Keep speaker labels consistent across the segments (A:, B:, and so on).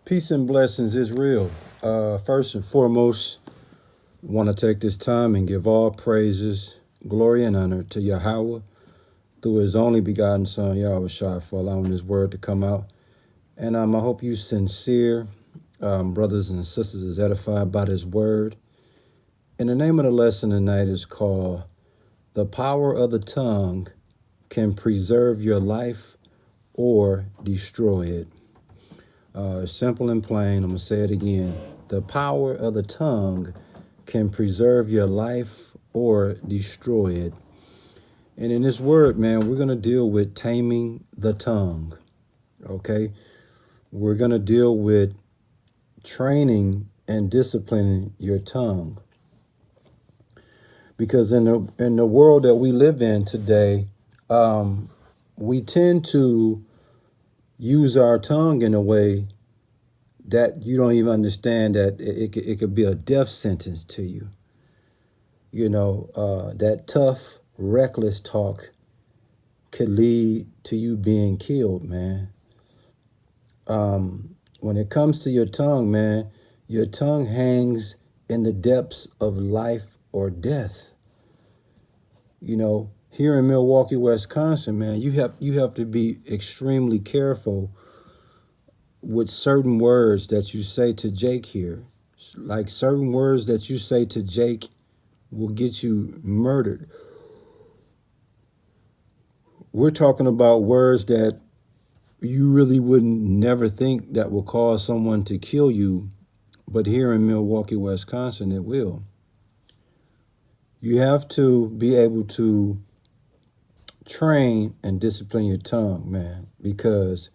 A: Peace and blessings is real. First and foremost, want to take this time and give all praises, glory, and honor to Yahweh through his only begotten son, Yahweh Shai, for allowing this word to come out. And I hope you sincere brothers and sisters is edified by this word. And the name of the lesson tonight is called The Power of the Tongue Can Preserve Your Life or Destroy It. Simple and plain, I'm going to say it again. The power of the tongue can preserve your life or destroy it. And in this word, man, we're going to deal with taming the tongue, okay? We're going to deal with training and disciplining your tongue. Because in the world that we live in today, we tend to use our tongue in a way that you don't even understand that it could be a death sentence to you. You know, that tough, reckless talk could lead to you being killed, man. When it comes to your tongue, man, your tongue hangs in the depths of life or death. You know, here in Milwaukee, Wisconsin, man, you have to be extremely careful with certain words that you say to Jake here. Like certain words that you say to Jake will get you murdered. We're talking about words that you really wouldn't never think that will cause someone to kill you, but here in Milwaukee, Wisconsin, it will. You have to be able to train and discipline your tongue, man, because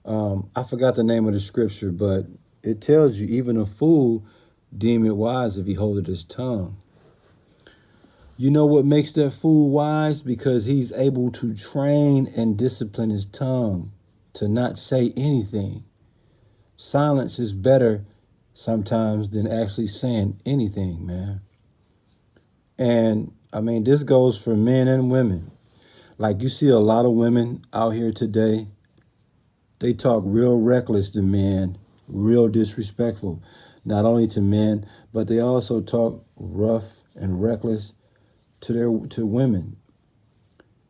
A: I forgot the name of the scripture, but it tells you even a fool deem it wise if he holdeth his tongue. You know what makes that fool wise? Because he's able to train and discipline his tongue to not say anything. Silence is better sometimes than actually saying anything, man. And I mean, this goes for men and women. Like you see a lot of women out here today, they talk real reckless to men, real disrespectful, not only to men, but they also talk rough and reckless to women.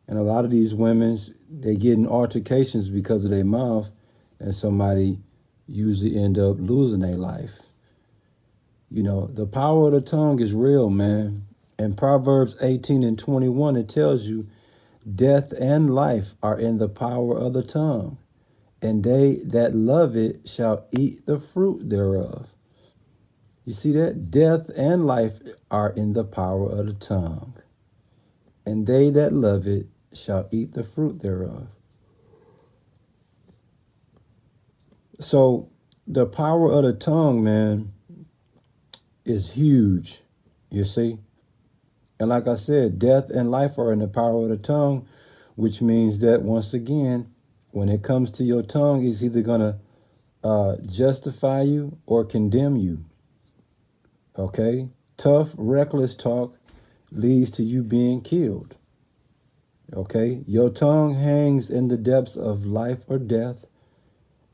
A: And a lot of these women, they get in altercations because of their mouth, and somebody usually end up losing their life. You know, the power of the tongue is real, man. In Proverbs 18:21, it tells you, death and life are in the power of the tongue, and they that love it shall eat the fruit thereof. You see that? Death and life are in the power of the tongue, and they that love it shall eat the fruit thereof. So the power of the tongue, man, is huge, you see? And like I said, death and life are in the power of the tongue, which means that, once again, when it comes to your tongue, it's either going to justify you or condemn you. Okay? Tough, reckless talk leads to you being killed. Okay? Your tongue hangs in the depths of life or death.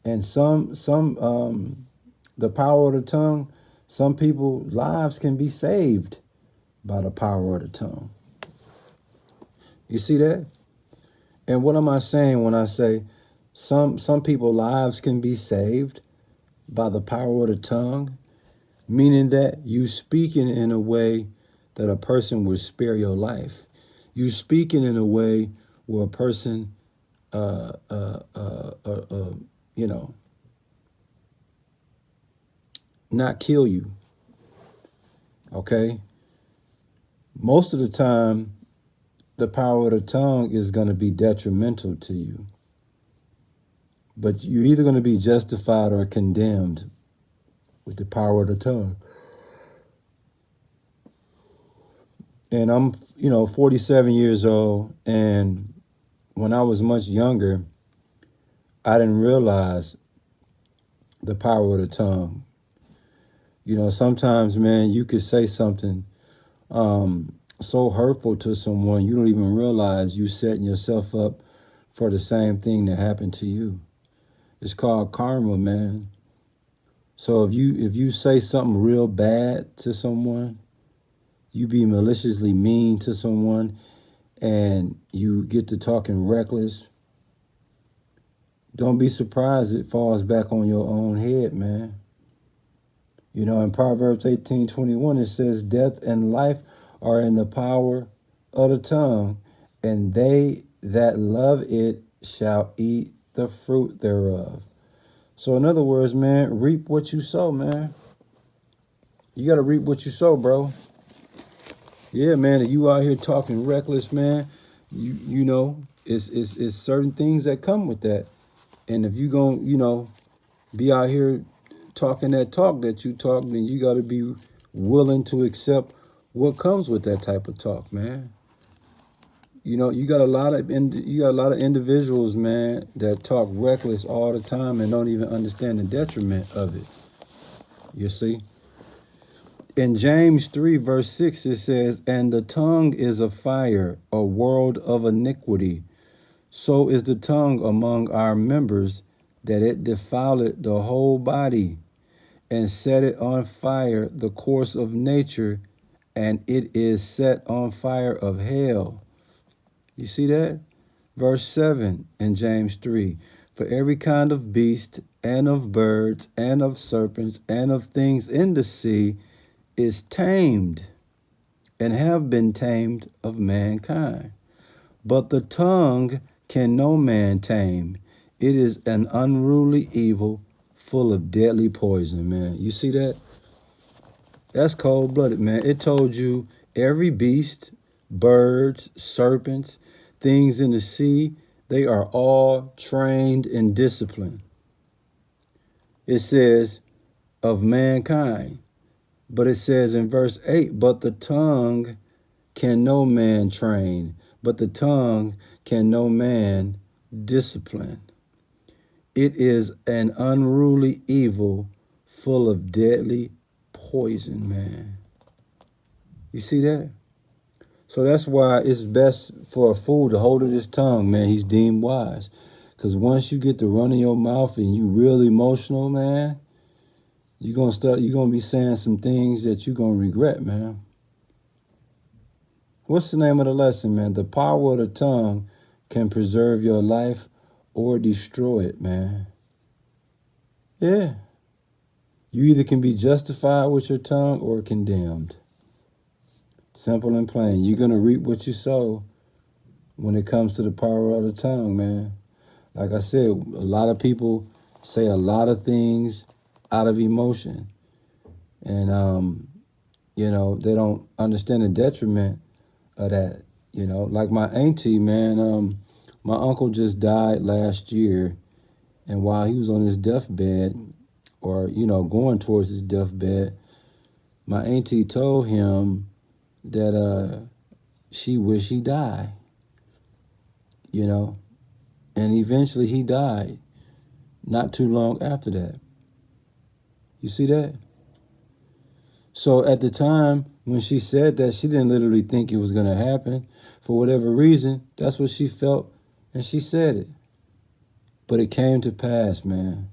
A: And the power of the tongue, some people's lives can be saved by the power of the tongue. You see that? And what am I saying when I say some people's lives can be saved by the power of the tongue? Meaning that you speaking in a way that a person would spare your life. You speaking in a way where a person, not kill you. Okay? Most of the time, the power of the tongue is going to be detrimental to you. But you're either going to be justified or condemned with the power of the tongue. And I'm, 47 years old. And when I was much younger, I didn't realize the power of the tongue. Sometimes, man, you could say something so hurtful to someone, you don't even realize you setting yourself up for the same thing that happened to you. It's called karma, man. So if you say something real bad to someone, you be maliciously mean to someone, and you get to talking reckless, don't be surprised it falls back on your own head, man. You know, in Proverbs 18:21, it says, death and life are in the power of the tongue, and they that love it shall eat the fruit thereof. So in other words, man, reap what you sow, man. You got to reap what you sow, bro. Yeah, man, if you out here talking reckless, man, you know, it's certain things that come with that. And if you gon' be out here talking that talk that you talk, then you got to be willing to accept what comes with that type of talk, man. You know, you got a lot of individuals, man, that talk reckless all the time and don't even understand the detriment of it. You see? In James 3, verse 6, it says, and the tongue is a fire, a world of iniquity. So is the tongue among our members, that it defileth the whole body, and set it on fire the course of nature, and it is set on fire of hell. You see that? Verse 7 in James 3. For every kind of beast, and of birds, and of serpents, and of things in the sea is tamed, and have been tamed of mankind. But the tongue can no man tame. It is an unruly evil, full of deadly poison, man. You see that? That's cold-blooded, man. It told you every beast, birds, serpents, things in the sea, they are all trained and disciplined. It says of mankind. But it says in verse 8, but the tongue can no man train, but the tongue can no man discipline. It is an unruly evil, full of deadly poison, man. You see that? So that's why it's best for a fool to hold his tongue, man. He's deemed wise. Because once you get to running your mouth and you real emotional, man, you're gonna be saying some things that you're gonna regret, man. What's the name of the lesson, man? The power of the tongue can preserve your life or destroy it, man. Yeah. You either can be justified with your tongue or condemned. Simple and plain. You're going to reap what you sow when it comes to the power of the tongue, man. Like I said, a lot of people say a lot of things out of emotion. And, they don't understand the detriment of that. You know, like my auntie, man, my uncle just died last year. And while he was on his deathbed, or, going towards his deathbed, my auntie told him that she wished he died, and eventually he died not too long after that. You see that? So at the time when she said that, she didn't literally think it was going to happen. For whatever reason, that's what she felt, and she said it. But it came to pass, man.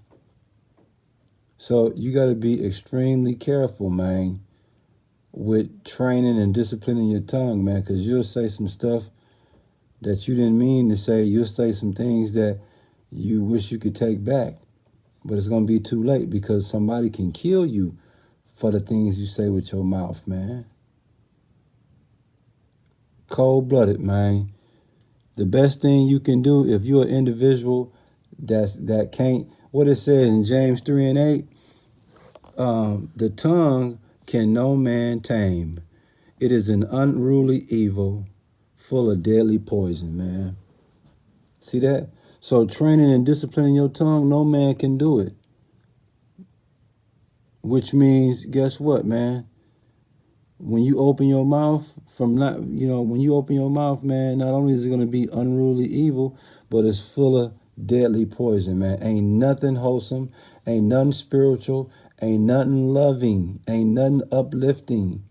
A: So you got to be extremely careful, man, with training and disciplining your tongue, man, because you'll say some stuff that you didn't mean to say. You'll say some things that you wish you could take back, but it's going to be too late because somebody can kill you for the things you say with your mouth, man. Cold-blooded, man. The best thing you can do if you're an individual that can't, what it says in James 3 and 8, the tongue can no man tame. It is an unruly evil, full of deadly poison, man. See that? So training and disciplining your tongue, no man can do it. Which means, guess what, man? When you open your mouth when you open your mouth, man, not only is it going to be unruly evil, but it's full of deadly poison, man. Ain't nothing wholesome, ain't nothing spiritual, ain't nothing loving, ain't nothing uplifting.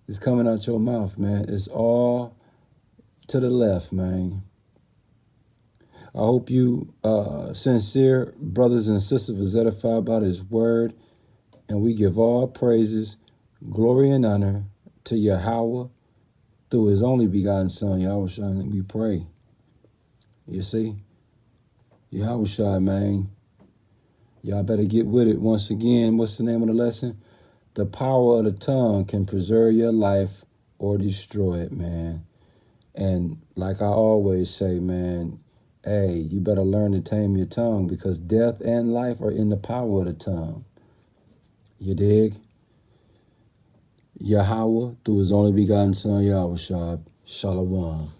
A: It's coming out your mouth, man. It's all to the left, man. I hope you sincere brothers and sisters was edified by this word. And we give all praises, glory, and honor to Yahweh through his only begotten Son, Yahweh. We pray. You see? Yahweh, man. Y'all better get with it. Once again, what's the name of the lesson? The power of the tongue can preserve your life or destroy it, man. And like I always say, man, hey, you better learn to tame your tongue because death and life are in the power of the tongue. You dig? Yahweh, through his only begotten Son, Yahweh, Shalom.